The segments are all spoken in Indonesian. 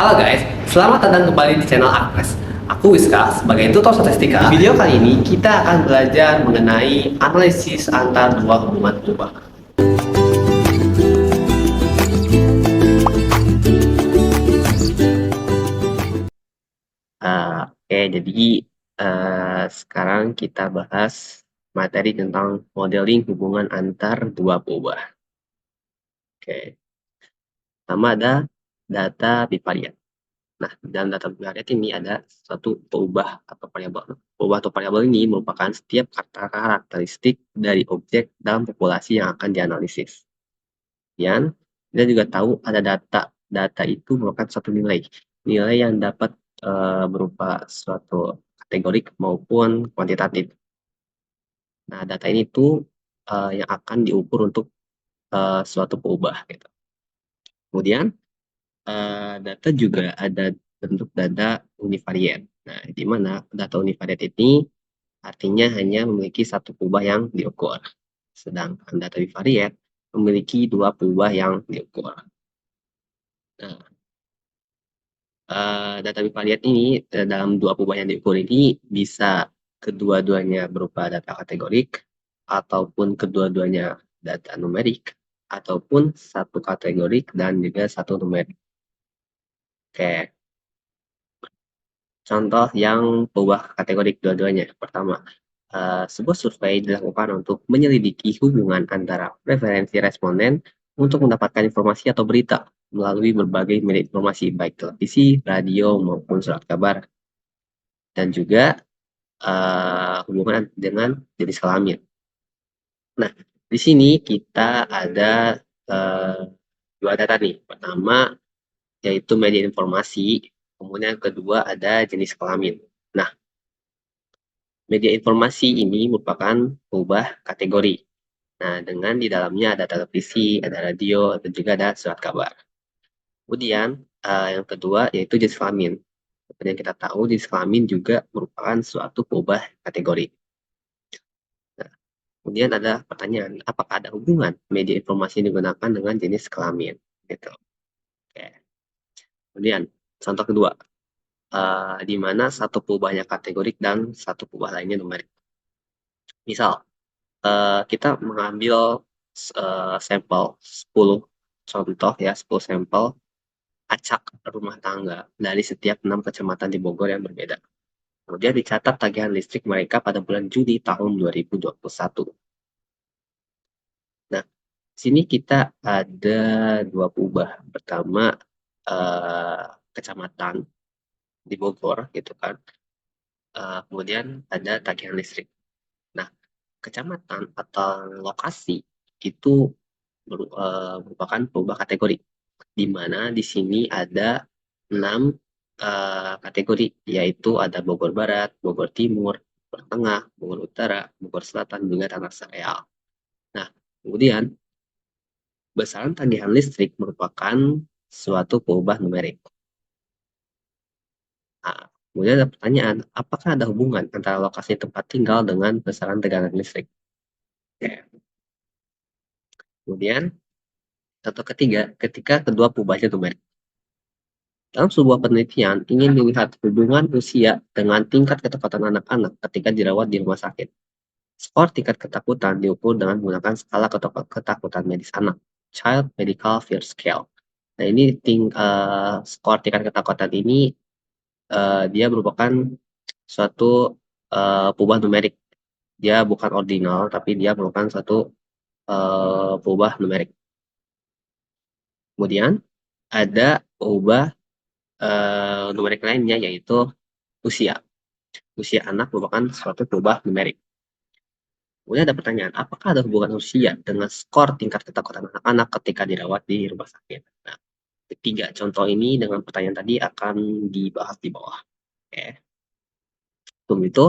Halo guys, selamat datang kembali di channel Agnes. Aku Wiska sebagai tutor statistika. Di video kali ini kita akan belajar mengenai analisis antar dua hubungan ubah. Oke, jadi sekarang kita bahas materi tentang modeling hubungan antar dua peubah. Oke, pertama ada data bivariat. Nah, dalam data bivariat ini ada suatu peubah atau variabel. Peubah atau variabel ini merupakan setiap karakteristik dari objek dalam populasi yang akan dianalisis. Dan kita juga tahu ada data. Data itu merupakan suatu nilai. Nilai yang dapat berupa suatu kategorik maupun kuantitatif. Nah, data ini tuh yang akan diukur untuk suatu peubah. Gitu. Kemudian, data juga ada bentuk data univariat. Nah, di mana data univariat ini artinya hanya memiliki satu peubah yang diukur. Sedangkan data bivariat memiliki dua peubah yang diukur. Nah, data bivariat ini dalam dua peubah yang diukur ini bisa kedua-duanya berupa data kategorik ataupun kedua-duanya data numerik ataupun satu kategorik dan juga satu numerik. Oke. Contoh yang peubah kategorik dua-duanya. Pertama, sebuah survei dilakukan untuk menyelidiki hubungan antara preferensi responden untuk mendapatkan informasi atau berita melalui berbagai media informasi, baik televisi, radio, maupun surat kabar. Dan juga hubungan dengan jenis kelamin. Nah, di sini kita ada dua data nih. Pertama, yaitu media informasi. Kemudian yang kedua ada jenis kelamin. Nah, media informasi ini merupakan peubah kategori. Nah, dengan di dalamnya ada televisi, ada radio, dan juga ada surat kabar. Kemudian, yang kedua yaitu jenis kelamin. Seperti yang kita tahu, jenis kelamin juga merupakan suatu peubah kategori. Nah, kemudian ada pertanyaan, apakah ada hubungan media informasi yang digunakan dengan jenis kelamin? Gitu. Oke. Kemudian, contoh kedua, di mana satu peubahnya kategorik dan satu peubah lainnya numerik. Misal, kita mengambil sampel 10 contoh ya, 10 sampel acak rumah tangga dari setiap 6 kecamatan di Bogor yang berbeda. Kemudian dicatat tagihan listrik mereka pada bulan Juni tahun 2021. Nah, sini kita ada dua peubah. Pertama, kecamatan di Bogor, gitu kan. Kemudian ada tagihan listrik. Nah, kecamatan atau lokasi itu merupakan peubah kategori, di mana di sini ada 6 kategori, yaitu ada Bogor Barat, Bogor Timur, Bogor Tengah, Bogor Utara, Bogor Selatan, juga Tanah Sareal. Nah, kemudian besaran tagihan listrik merupakan suatu peubah numerik. Nah, kemudian ada pertanyaan, apakah ada hubungan antara lokasi tempat tinggal dengan besaran tagihan listrik? Oke. Kemudian, contoh ketiga, ketika kedua peubahnya numerik. Dalam sebuah penelitian, ingin melihat hubungan usia dengan tingkat ketakutan anak-anak ketika dirawat di rumah sakit. Skor tingkat ketakutan diukur dengan menggunakan skala ketakutan medis anak, Child Medical Fear Scale. Nah, ini skor tingkat ketakutan ini dia merupakan suatu peubah numerik. Dia bukan ordinal, tapi dia merupakan suatu peubah numerik. Kemudian ada peubah numerik lainnya, yaitu usia. Usia anak merupakan suatu peubah numerik. Kemudian ada pertanyaan, apakah ada hubungan usia dengan skor tingkat ketakutan anak-anak ketika dirawat di rumah sakit? Nah, ketiga contoh ini dengan pertanyaan tadi akan dibahas di bawah. Oke. Untuk itu,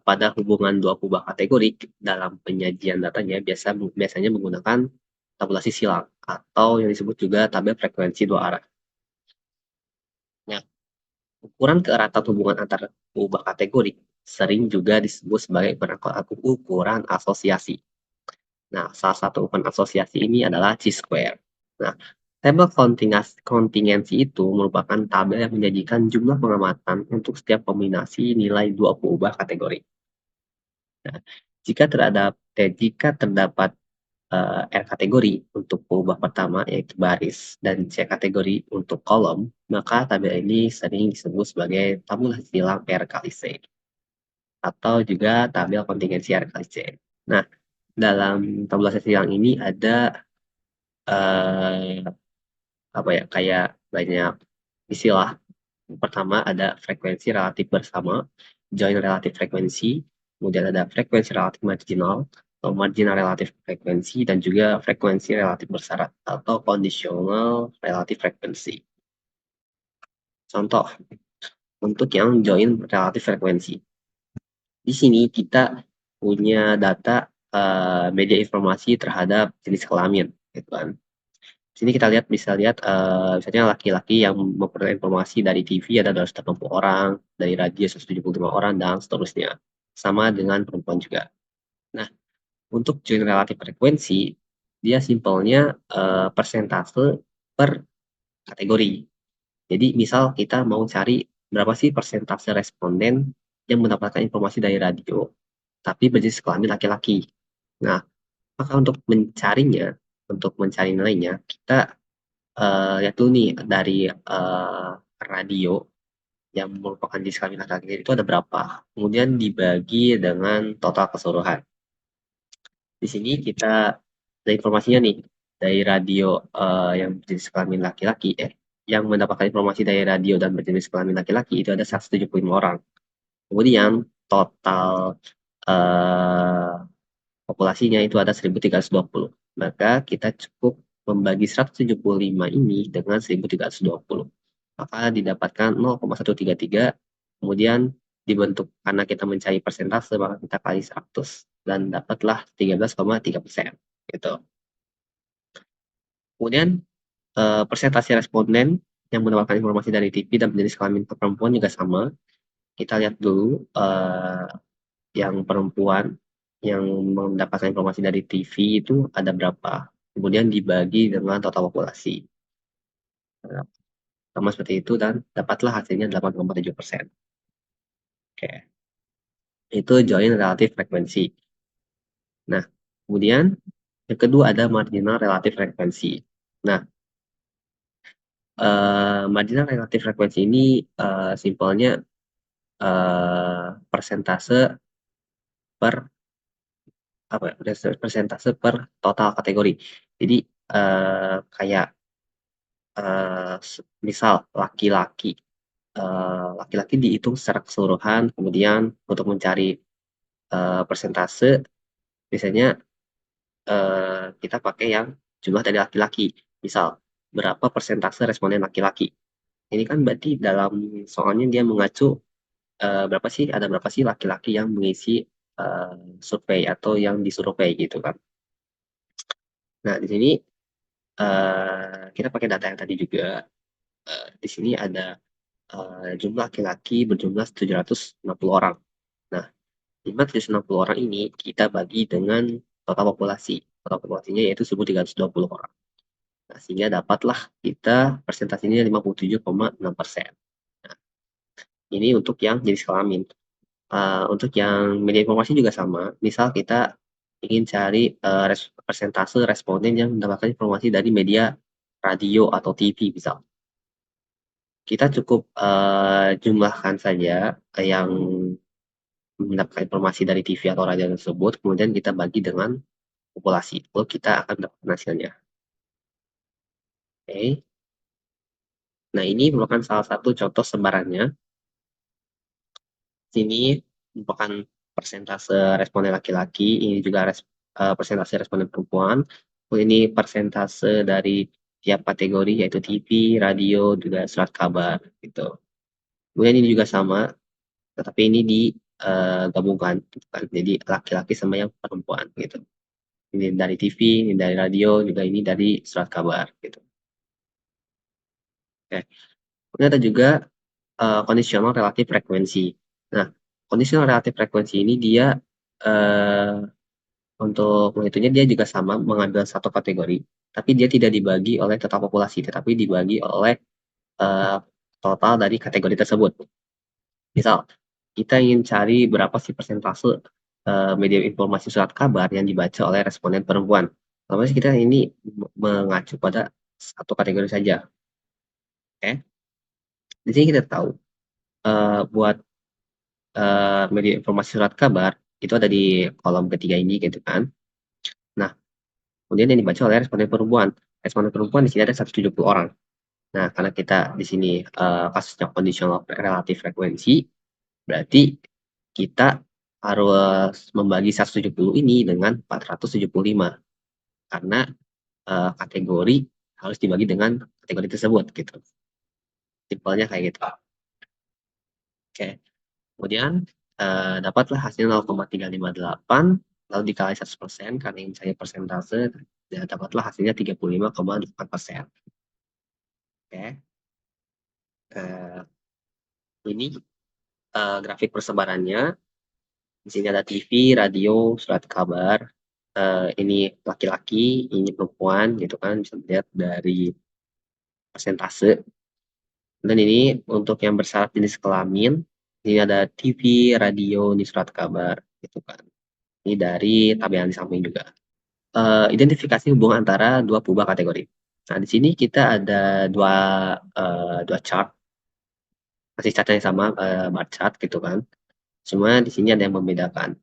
pada hubungan dua peubah kategori dalam penyajian datanya biasanya menggunakan tabulasi silang atau yang disebut juga tabel frekuensi dua arah. Nah, ukuran keeratan hubungan antar peubah kategori sering juga disebut sebagai ukuran asosiasi. Nah, salah satu ukuran asosiasi ini adalah chi-square. Nah, Tabel kontingensi itu merupakan tabel yang menjanjikan jumlah pengamatan untuk setiap kombinasi nilai dua perubahan kategori. Nah, jika terdapat R kategori untuk perubahan pertama yaitu baris dan C kategori untuk kolom, maka tabel ini sering disebut sebagai tabel silang R kali C atau juga tabel kontingensi R kali C. Nah, dalam tabulasi silang ini ada eh, apa ya, kayak banyak istilah. Pertama ada frekuensi relatif bersama, join relatif frekuensi, kemudian ada frekuensi relatif marginal, atau marginal relatif frekuensi, dan juga frekuensi relatif bersyarat atau conditional relatif frekuensi. Contoh, untuk yang join relatif frekuensi. Di sini kita punya data media informasi terhadap jenis kelamin, gitu kan. Di sini kita bisa lihat misalnya laki-laki yang memperoleh informasi dari TV ada 280 orang, dari radio 175 orang, dan seterusnya. Sama dengan perempuan juga. Nah, untuk join relatif frekuensi, dia simpelnya persentase per kategori. Jadi misal kita mau cari berapa sih persentase responden yang mendapatkan informasi dari radio, tapi berjenis kelamin laki-laki. Nah, maka untuk mencari nilainya, kita lihat dulu nih dari radio yang merupakan jenis kelamin laki-laki itu ada berapa. Kemudian dibagi dengan total keseluruhan. Di sini kita ada informasinya nih dari radio yang berjenis kelamin laki-laki, yang mendapatkan informasi dari radio dan berjenis kelamin laki-laki itu ada 175 orang. Kemudian total eh, populasinya itu ada 1320. Maka kita cukup membagi 175 ini dengan 1320. Maka didapatkan 0,133, kemudian dibentuk karena kita mencari persentase, maka kita kali 100 dan dapatlah 13,3%. Gitu. Kemudian persentase responden yang mendapatkan informasi dari TV dan jenis kelamin perempuan juga sama. Kita lihat dulu yang perempuan yang mendapatkan informasi dari TV itu ada berapa. Kemudian dibagi dengan total populasi. Nah, sama seperti itu dan dapatlah hasilnya 8,7%. Oke. Itu join relatif frekuensi. Nah, kemudian yang kedua ada marginal relatif frekuensi. Nah, marginal relatif frekuensi ini simpelnya persentase per persentase per total kategori. Jadi kayak misal laki-laki dihitung secara keseluruhan, kemudian untuk mencari persentase biasanya kita pakai yang jumlah dari laki-laki. Misal berapa persentase responden laki-laki. Ini kan berarti dalam soalnya dia mengacu ada berapa sih laki-laki yang mengisi survei atau yang disurvei gitu kan. Nah, di sini kita pakai data yang tadi juga. Di sini ada jumlah laki-laki berjumlah 760 orang. Nah, 560 orang ini kita bagi dengan total populasi. Total populasinya yaitu 1.320 orang. Nah, sehingga dapatlah kita persentasenya 57,6%. Nah, ini untuk yang jenis kelamin. Untuk yang media informasi juga sama. Misal kita ingin cari persentase responden yang mendapatkan informasi dari media radio atau TV misal. Kita cukup jumlahkan saja yang mendapatkan informasi dari TV atau radio tersebut, kemudian kita bagi dengan populasi. Lalu kita akan mendapatkan hasilnya. Oke. Nah, ini merupakan salah satu contoh sebarannya. Sini merupakan persentase responden laki-laki, ini juga persentase responden perempuan. Ini persentase dari tiap kategori yaitu TV, radio, juga surat kabar gitu. Kemudian ini juga sama, tetapi ini digabungkan, gitu kan. Jadi laki-laki sama yang perempuan gitu. Ini dari TV, ini dari radio, juga ini dari surat kabar gitu. Oke. Kemudian ada juga kondisional relatif frekuensi. Nah, kondisional relatif frekuensi ini dia untuk menghitungnya dia juga sama mengambil satu kategori. tapi dia tidak dibagi oleh total populasi, tetapi dibagi oleh total dari kategori tersebut. Misal, kita ingin cari berapa sih persentase media informasi surat kabar yang dibaca oleh responden perempuan. Otomatis kita ini mengacu pada satu kategori saja. Oke, di sini kita tahu buat media informasi surat kabar itu ada di kolom ketiga ini gitu kan. Nah, kemudian yang dibaca oleh responden perempuan. Responden perempuan di sini ada 170 orang. Nah, karena kita di sini kasusnya conditional relative frekuensi, berarti kita harus membagi 170 ini dengan 475 karena kategori harus dibagi dengan kategori tersebut gitu. Simpelnya kayak gitu. Oke. Kemudian dapatlah hasil 0,358 lalu dikali 100% karena ingin cari persentase dan dapatlah hasilnya 35,8%. Oke. Ini grafik persebarannya. Di sini ada TV, radio, surat kabar. Ini laki-laki, ini perempuan, gitu kan, bisa dilihat dari persentase. Dan ini untuk yang bersyarat jenis kelamin, ini ada TV, radio, ini surat kabar, gitu kan. Ini dari tabel di samping juga. Identifikasi hubungan antara dua perubahan kategori. Nah, di sini kita ada dua chart, masih chart yang sama, bar chart gitu kan. Cuma di sini ada yang membedakan.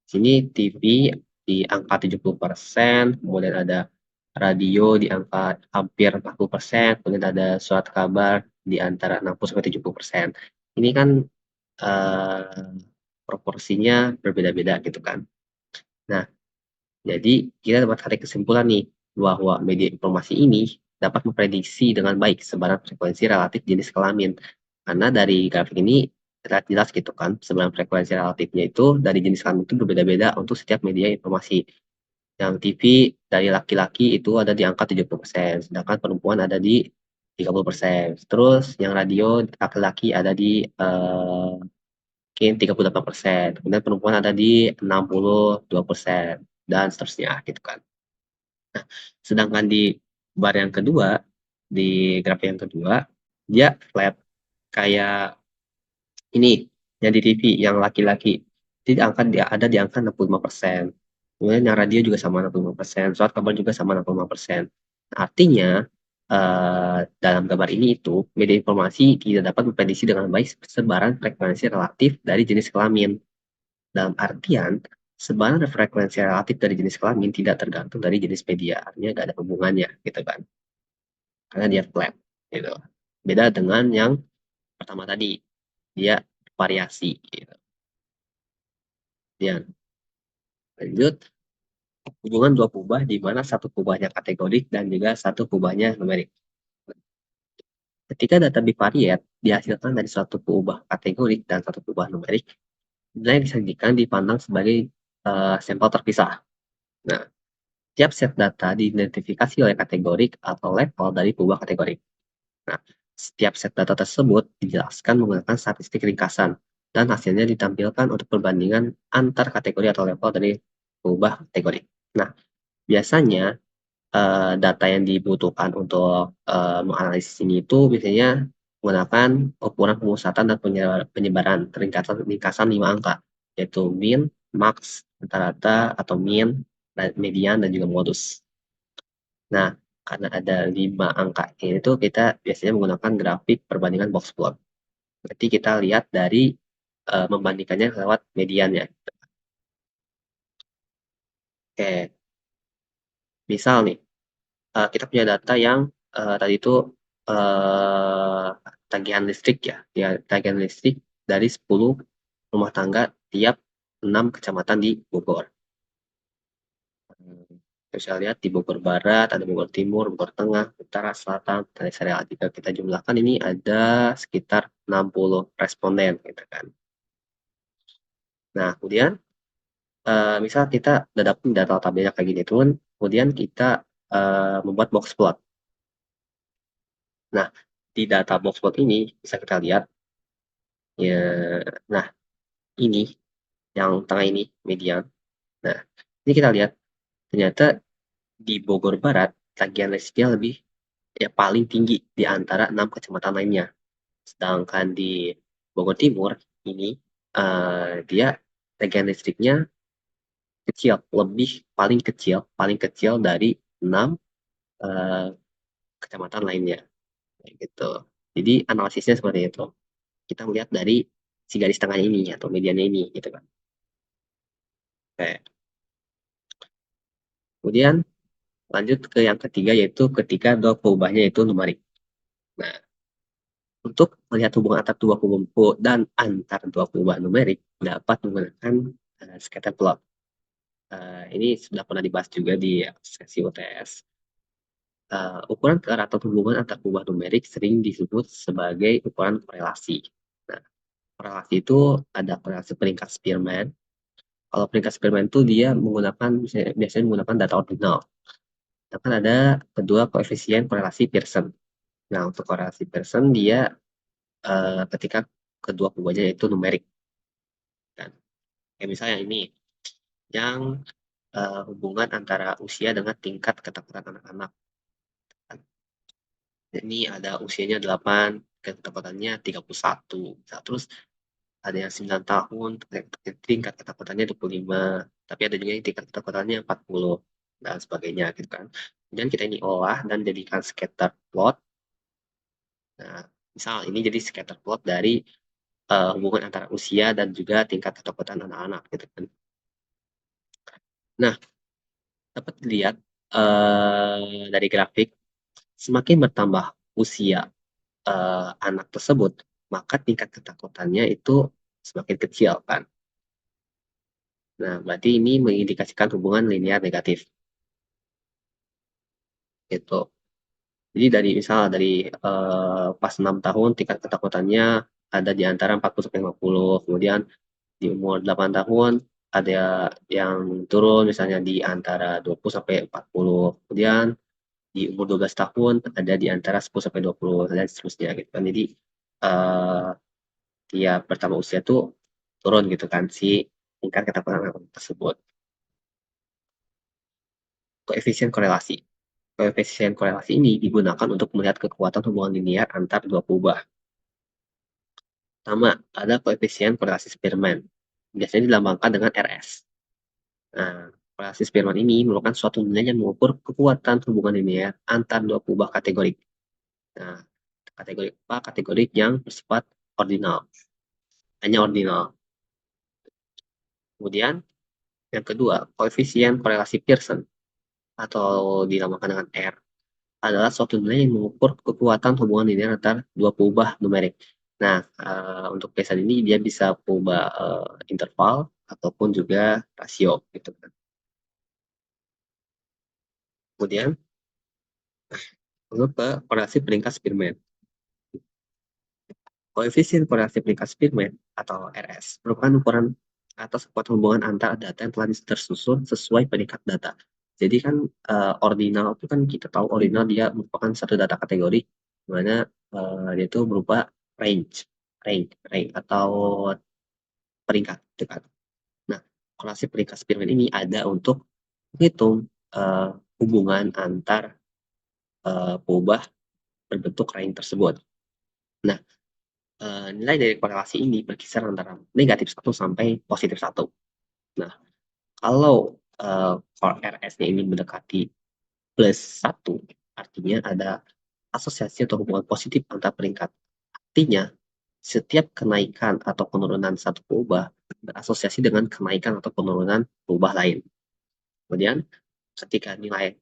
Sini TV di angka 70%, kemudian ada radio di angka hampir 40%, kemudian ada surat kabar di antara 60-70%. Ini kan proporsinya berbeda-beda gitu kan. Nah, jadi kita dapat tarik kesimpulan nih bahwa media informasi ini dapat memprediksi dengan baik sebaran frekuensi relatif jenis kelamin. Karena dari grafik ini terlihat jelas gitu kan, sebaran frekuensi relatifnya itu dari jenis kelamin itu berbeda-beda untuk setiap media informasi. Yang TV dari laki-laki itu ada di angka 70%, sedangkan perempuan ada di 30%. Terus yang radio laki-laki ada di mungkin 38%, kemudian perempuan ada di 62%, dan seterusnya gitu kan. Nah, sedangkan di bar yang kedua, di grafik yang kedua, dia flat kayak ini yang di TV yang laki-laki. Jadi dia ada di angka 65%. Kemudian yang radio juga sama 65%, surat kabar juga sama 65%. Artinya dalam gambar ini itu media informasi tidak dapat memprediksi dengan baik sebaran frekuensi relatif dari jenis kelamin. Dalam artian, sebaran frekuensi relatif dari jenis kelamin tidak tergantung dari jenis media, artinya nggak ada hubungannya, gitu kan? Karena dia flat, gitu. Beda dengan yang pertama tadi, dia variasi, gitu. Dan lanjut, hubungan dua kubah di mana satu kubahnya kategorik dan juga satu kubahnya numerik. Ketika data bivariate dihasilkan dari suatu kubah kategorik dan satu kubah numerik, nilai yang disajikan dipandang sebagai sampel terpisah. Nah, tiap set data diidentifikasi oleh kategorik atau level dari kubah kategorik. Nah, setiap set data tersebut dijelaskan menggunakan statistik ringkasan dan hasilnya ditampilkan untuk perbandingan antar kategori atau level dari kubah kategorik. Nah, biasanya data yang dibutuhkan untuk menganalisis ini itu biasanya menggunakan ukuran pemusatan dan penyebaran ringkasan 5 angka, yaitu min, max, rata-rata, atau mean, median, dan juga modus. Nah, karena ada 5 angka ini tuh kita biasanya menggunakan grafik perbandingan box plot. Berarti kita lihat dari membandingkannya lewat mediannya. Oke, misal nih, kita punya data yang tadi itu tagihan listrik ya, tagihan listrik dari 10 rumah tangga tiap 6 kecamatan di Bogor. Bisa lihat di Bogor Barat, ada Bogor Timur, Bogor Tengah, Utara, Selatan, dan Serial. Jika kita jumlahkan ini ada sekitar 60 responden gitu kan. Nah, kemudian misal kita udah dapat data tabelnya kayak gini tuh, kemudian kita membuat box plot. Nah, di data box plot ini bisa kita lihat ya, nah ini yang tengah ini median. Nah, ini kita lihat ternyata di Bogor Barat tagihan listriknya lebih ya paling tinggi di antara 6 kecamatan lainnya. Sedangkan di Bogor Timur ini dia tagihan listriknya kecil, paling kecil dari 6 eh, kecamatan lainnya, kayak gitu. Jadi analisisnya seperti itu. Kita melihat dari si garis tengah ini atau mediannya ini, gitu kan. Oke. Kemudian lanjut ke yang ketiga, yaitu ketika dua perubahannya itu numerik. Nah, untuk melihat hubungan antar dua perubahan dan antar dua perubahan numerik dapat menggunakan scatter plot. Ini sudah pernah dibahas juga di sesi UTS. Ukuran kelar atau hubungan antar perubahan numerik sering disebut sebagai ukuran korelasi. Nah, korelasi itu ada korelasi peringkat Spearman. Kalau peringkat Spearman itu dia biasanya menggunakan data ordinal. Sedangkan ada kedua koefisien korelasi Pearson. Nah, untuk korelasi Pearson dia ketika kedua perubahannya itu numerik. Kan? Kayak misalnya ini, yang hubungan antara usia dengan tingkat ketakutan anak-anak. Ini ada usianya 8, ketakutannya 31. Nah, terus ada yang 9 tahun, tingkat ketakutannya 25. Tapi ada juga yang tingkat ketakutannya 40, dan sebagainya gitu kan. Kemudian kita ini olah dan jadikan scatter plot. Nah, misal ini jadi scatter plot dari hubungan antara usia dan juga tingkat ketakutan anak-anak gitu kan. Nah, dapat dilihat dari grafik, semakin bertambah usia anak tersebut, maka tingkat ketakutannya itu semakin kecil kan. Nah, berarti ini mengindikasikan hubungan linear negatif. Gitu. Jadi dari pas 6 tahun tingkat ketakutannya ada di antara 40 sampai 50. Kemudian di umur 8 tahun ada yang turun misalnya di antara 20 sampai 40. Kemudian di umur 12 tahun ada di antara 10 sampai 20 dan seterusnya gitu kan. Jadi eh tiap bertambah usia tuh turun gitu kan si tingkat ketakutan anak tersebut. Koefisien korelasi. Koefisien korelasi ini digunakan untuk melihat kekuatan hubungan linear antar dua kubah. Pertama, ada koefisien korelasi Spearman. Biasanya dilambangkan dengan RS. Nah, korelasi Spearman ini merupakan suatu nilai yang mengukur kekuatan hubungan linear antar dua kubah kategorik. Nah, kategori apa? Kategorik yang bersifat ordinal. Hanya ordinal. Kemudian, yang kedua, koefisien korelasi Pearson atau dinamakan dengan R adalah suatu nilai yang mengukur kekuatan hubungan linear antar dua perubahan numerik. Nah, untuk pesan ini dia bisa berubah interval ataupun juga rasio gitu kan. Kemudian untuk ke korelasi peringkat Spearman. Koefisien korelasi peringkat Spearman atau RS merupakan ukuran atas kekuatan hubungan antara data yang telah tersusun sesuai peringkat data. Jadi kan ordinal itu kan kita tahu ordinal dia merupakan satu data kategori di mana dia itu berupa range, range atau peringkat gitu kan. Nah, korelasi peringkat Spearman ini ada untuk menghitung hubungan antar perubahan berbentuk range tersebut. Nah, nilai dari korelasi ini berkisar antara negatif 1 sampai positif 1. Nah, kalau RS-nya ini mendekati plus 1, artinya ada asosiasi atau hubungan positif antar peringkat. Artinya, setiap kenaikan atau penurunan satu perubahan berasosiasi dengan kenaikan atau penurunan perubahan lain. Kemudian, ketika nilai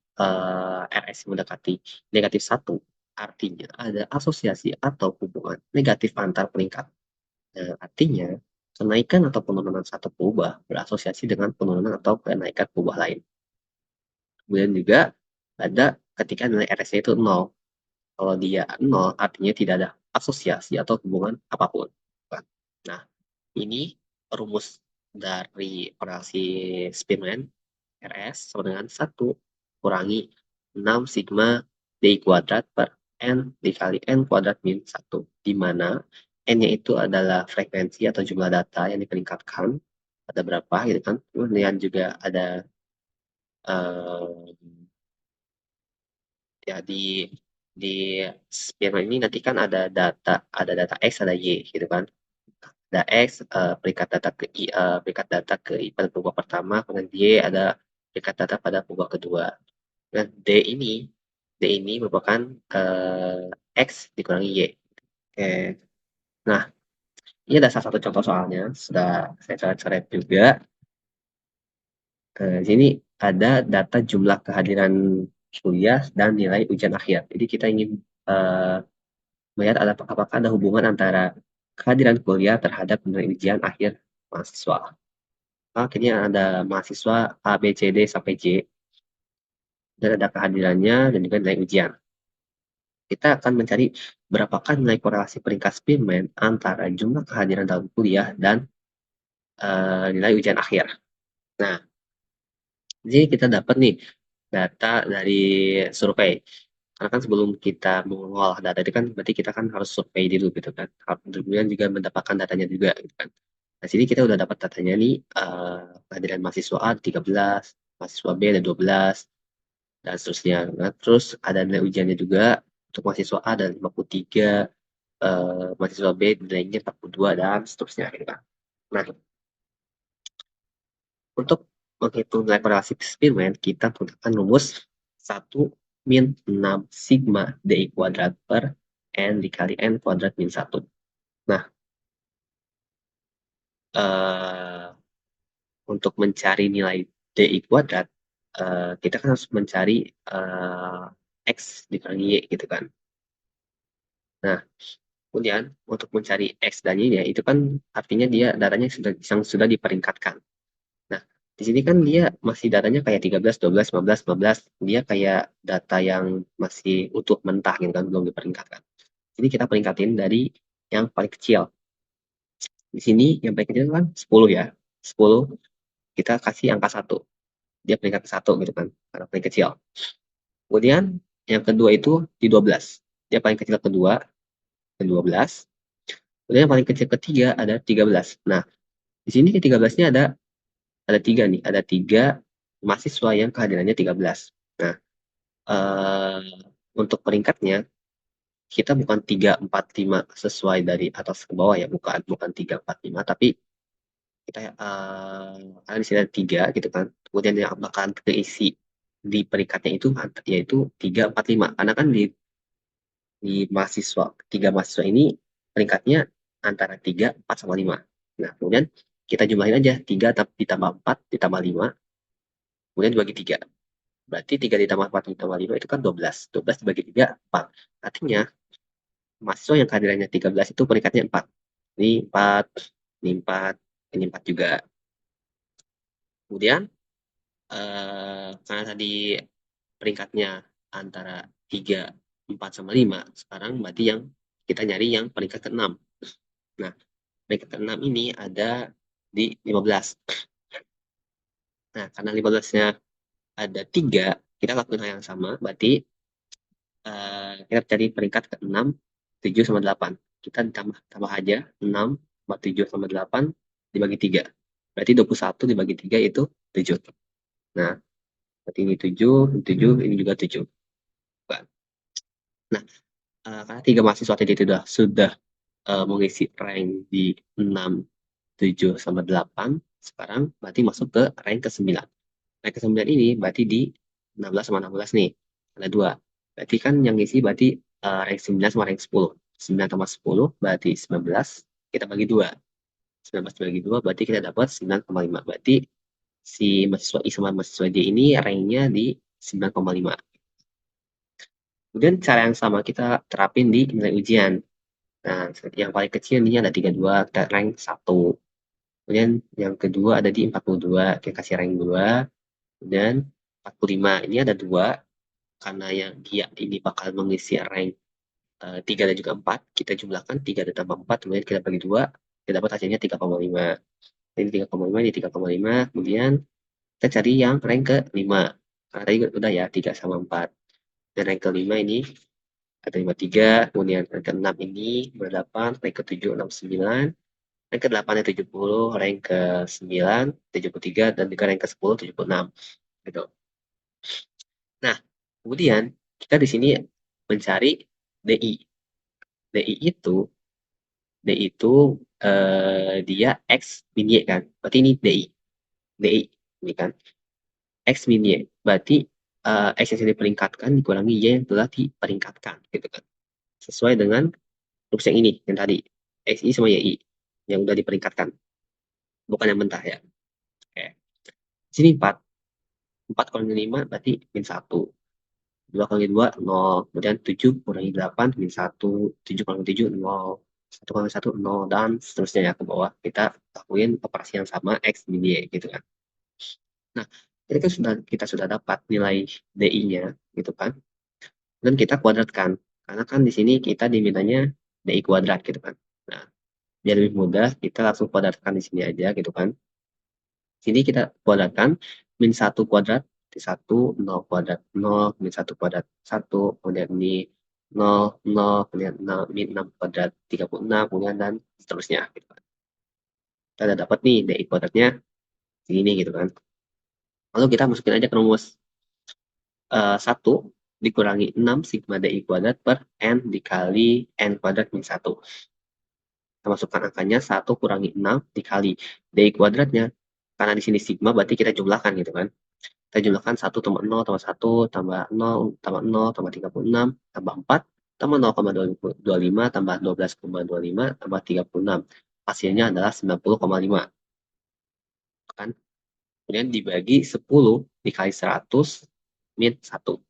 RS mendekati negatif 1, artinya ada asosiasi atau hubungan negatif antar peringkat. Artinya, kenaikan atau penurunan satu perubahan berasosiasi dengan penurunan atau kenaikan perubahan lain. Kemudian juga ada ketika nilai RS-nya itu 0. Kalau dia 0, artinya tidak ada asosiasi atau hubungan apapun. Nah, ini rumus dari korelasi Spearman RS sama dengan 1 kurangi 6 sigma D kuadrat per N dikali N kuadrat min 1. Di mana N-nya itu adalah frekuensi atau jumlah data yang dipeningkatkan. Ada berapa gitu kan. Kemudian juga ada Ya di spearmint ini nanti kan ada data X, ada Y gitu kan. Ada X, peringkat data ke I, peringkat data ke I pada purba pertama, kemudian Y ada peringkat data pada purba kedua. Dan D ini merupakan X dikurangi Y. Oke. Nah, ini ada salah satu contoh soalnya, sudah saya coret-coret juga. Di sini ada data jumlah kehadiran kuliah dan nilai ujian akhir. Jadi kita ingin eh, melihat apakah ada hubungan antara kehadiran kuliah terhadap nilai ujian akhir mahasiswa. Akhirnya ada mahasiswa A, B, C, D sampai J, dan ada kehadirannya dan juga nilai ujian. Kita akan mencari berapakah nilai korelasi peringkat Spearman antara jumlah kehadiran dalam kuliah dan nilai ujian akhir. Nah, jadi kita dapat nih data dari survei. Karena kan sebelum kita mengolah data itu kan berarti kita kan harus survei dulu gitu kan. Kemudian juga mendapatkan datanya juga gitu kan. Nah, sini kita udah dapat datanya nih, kehadiran mahasiswa A 13, mahasiswa B ada 12, dan seterusnya. Nah, terus ada nilai ujiannya juga, untuk mahasiswa A ada 53, mahasiswa B nilainya 42, dan seterusnya gitu kan. Nah, untuk menghitung nilai korelasi Spearman, kita menggunakan rumus 1 min 6 sigma DI kuadrat per N dikali N kuadrat min 1. Nah, eh, untuk mencari nilai DI kuadrat, kita kan harus mencari X dikurangi Y gitu kan. Nah, kemudian untuk mencari X dan Y-nya, itu kan artinya dia datanya sudah diperingkatkan. Nah, di sini kan dia masih datanya kayak 13, 12, 15, 15. Dia kayak data yang masih utuh mentah gitu kan, belum diperingkatkan. Jadi kita peringkatin dari yang paling kecil. Di sini yang paling kecil kan 10 ya. 10 kita kasih angka 1. Dia peringkat ke 1 gitu kan, karena paling kecil. Kemudian yang kedua itu di 12. Dia paling kecil kedua, ke 12. Kemudian yang paling kecil ketiga ada 13. Nah, di sini ke 13-nya ada 3 nih, ada 3 mahasiswa yang kehadirannya 13. Nah, untuk peringkatnya kita bukan 3, 4, 5 sesuai dari atas ke bawah ya, bukan 3, 4, 5, tapi kita karena di sini ada 3 gitu kan. Kemudian yang akan keisi di peringkatnya itu yaitu 3, 4, 5. Karena kan di tiga mahasiswa ini peringkatnya antara 3, 4, sama 5. Nah, kemudian kita jumlahin aja 3 ditambah 4 ditambah 5, kemudian dibagi 3. Berarti 3 ditambah 4 ditambah 5 itu kan 12. 12 dibagi 3, 4. Artinya mahasiswa yang kehadirannya 13 itu peringkatnya 4. Ini 4, ini 4, ini 4 juga. Kemudian karena tadi peringkatnya antara 3, 4, sama 5, sekarang berarti yang kita nyari yang peringkat ke-6. Nah, peringkat ke-6 ini ada di 15. Nah, karena 15-nya ada 3, kita lakukan hal yang sama, berarti kita cari peringkat ke-6, 7, sama 8. Kita tambah aja 6, 4, 7, sama 8 dibagi 3. Berarti 21 dibagi 3 itu 7. Nah, berarti ini 7, 7, ini juga 7. Nah, karena 3 mahasiswa tadi sudah mengisi rank di 6, 7, sama 8, sekarang berarti masuk ke rank ke-9. Rank ke-9 ini berarti di 16 sama 16 nih. Ada 2. Berarti kan yang ngisi berarti rank 9 sama rank 10. 9 tambah 10 berarti 19. Kita bagi 2. 19 bagi 2 berarti kita dapat 9,5. Berarti si mahasiswa I sama mahasiswa J ini ranknya di 9,5. Kemudian cara yang sama kita terapin di nilai ujian. Nah, yang paling kecil ini ada 32, kita rank 1. Kemudian yang kedua ada di 42, kita kasih rank 2. Kemudian 45, ini ada 2, karena yang dia ini bakal mengisi rank 3 dan juga 4. Kita jumlahkan 3 ditambah 4, kemudian kita bagi 2, kita dapat hasilnya 3,5. Ini 3,5, ini 3,5, kemudian kita cari yang rank ke-5. Karena tadi udah ya, 3 sama 4. Dan rank ke-5 ini ada 53, kemudian rank ke-6 ini 58, rank ke-7 69, rank ke-8 ada 70, rank ke-9 73, dan juga rank ke-10 76 gitu. Nah, kemudian kita di sini mencari DI. DI itu dia X min Y kan. Berarti ini DI. DI ini kan. X min Y. Berarti X yang diperingkatkan dikurangi Y yang telah diperingkatkan. Gitu kan. Sesuai dengan rumus yang ini, yang tadi. XI sama YI. Yang udah diperingkatkan. Bukan yang mentah ya. Oke. Sini 4. 4 kurangi 5 berarti min 1. 2 kali 2, 0. Kemudian 7 kurangi 8, min 1. 7 kurangi 7, 0. 1 kurangi 1, 0. Dan seterusnya ya ke bawah. Kita lakuin operasi yang sama, X min Y gitu kan. Nah, kita sudah dapat nilai DI-nya gitu kan. Dan kita kuadratkan. Karena kan di sini kita dimintanya DI kuadrat gitu kan. Nah, biar lebih mudah, kita langsung kuadratkan di sini aja gitu kan. Sini kita kuadratkan min 1 kuadrat di 1, 0 kuadrat 0, min 1 kuadrat 1, kemudian ini 0, 0, kemudian 0, min 6 kuadrat 36, kemudian dan seterusnya gitu kan. Kita udah dapat nih DI kuadratnya segini gitu kan. Lalu kita masukin aja ke rumus 1 dikurangi 6 sigma DI kuadrat per N dikali N kuadrat min 1. Kita masukkan angkanya 1 kurangi 6 dikali DI kuadratnya. Karena di sini sigma berarti kita jumlahkan gitu kan. Kita jumlahkan 1 tambah 0 tambah 1 tambah 0 tambah 36 tambah 4 tambah 0,25 tambah 12,25 tambah 36. Hasilnya adalah 90,5. Kan? Kemudian dibagi 10 dikali 100 min 1.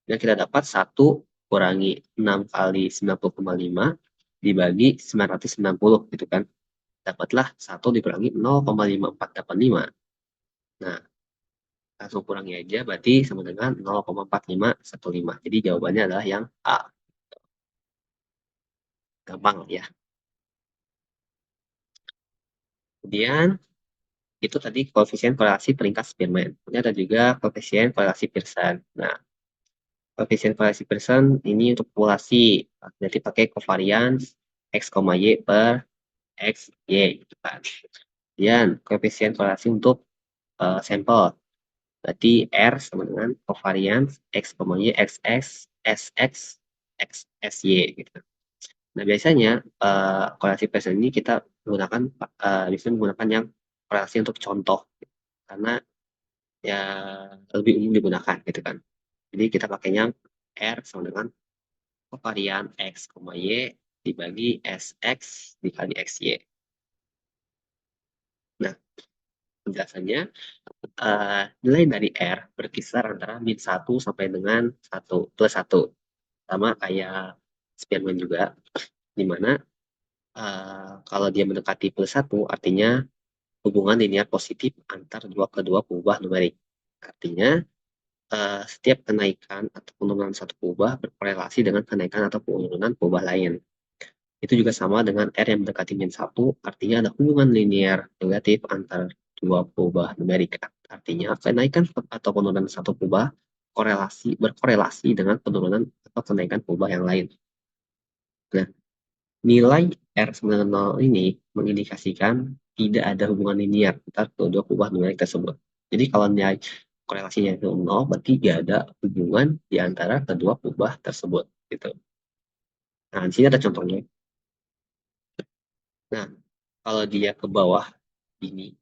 Dan kita dapat 1 kurangi 6 kali 90,5 dibagi 990 gitu kan. Dapatlah 1 dikurangi 0,5485. Nah, langsung kurangi aja berarti sama dengan 0,4515. Jadi jawabannya adalah yang A. Gampang ya. Kemudian itu tadi koefisien korelasi peringkat Spearman. Kemudian ada juga koefisien korelasi Pearson. Nah, koefisien korelasi Pearson ini untuk populasi. Berarti pakai covariance X, Y per X, Y. Gitu kan. Kemudian koefisien korelasi untuk sampel. Berarti R sama dengan covariance X, Y, XX, SX, XSY gitu. Nah, biasanya korelasi Pearson ini kita menggunakan biasanya menggunakan yang korelasi untuk contoh karena ya lebih umum digunakan gitu kan. Jadi kita pakainya R sama dengan covarian X, Y dibagi SX dikali XY. Nah, penjelasannya nilai dari R berkisar antara min 1 sampai dengan 1 plus 1. Sama kayak Spearman juga, di mana kalau dia mendekati plus 1 artinya hubungan linear positif antar kedua perubahan numerik. Artinya, setiap kenaikan atau penurunan satu perubahan berkorelasi dengan kenaikan atau penurunan perubahan lain. Itu juga sama dengan R yang mendekati min 1, artinya ada hubungan linear negatif antar dua perubahan numerik. Artinya, kenaikan atau penurunan satu perubahan berkorelasi dengan penurunan atau kenaikan perubahan yang lain. Nah, nilai R sama dengan 0 ini mengindikasikan tidak ada hubungan linear antara kedua perubahan numerik tersebut. Jadi kalau nilai korelasinya itu 0, berarti tidak ada hubungan di antara kedua perubahan tersebut. Gitu. Nah, di sini ada contohnya. Nah, kalau dia ke bawah ini,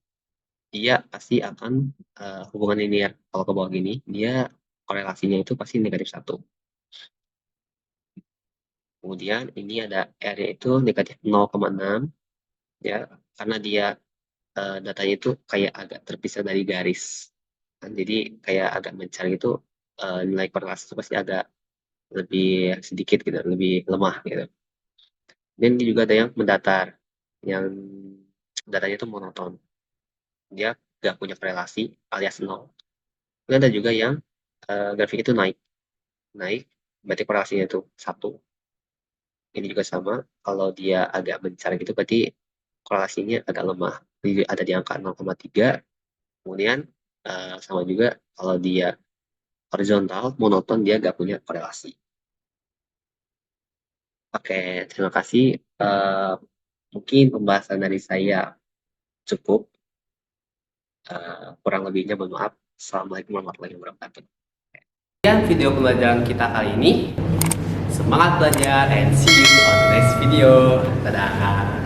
dia pasti akan hubungan linear. Kalau ke bawah gini, dia korelasinya itu pasti negatif 1. Kemudian ini ada R yaitu negatif 0,6 ya, karena dia datanya itu kayak agak terpisah dari garis. Kan, jadi kayak agak mencari itu nilai korelasi itu pasti agak lebih sedikit gitu, lebih lemah gitu. Dan ini juga ada yang mendatar, yang datanya itu monoton. Dia nggak punya korelasi alias nol. Dan ada juga yang grafik itu naik. Naik, berarti korelasinya itu 1. Ini juga sama, kalau dia agak mencar gitu berarti korelasinya agak lemah. Jadi ada di angka 0,3. Kemudian sama juga kalau dia horizontal, monoton, dia nggak punya korelasi. Oke, terima kasih. Mungkin pembahasan dari saya cukup. Kurang lebihnya mohon maaf. Assalamualaikum warahmatullahi wabarakatuh. Sekian video pembelajaran kita kali ini. Semangat belajar and see you on the next video. Dadah.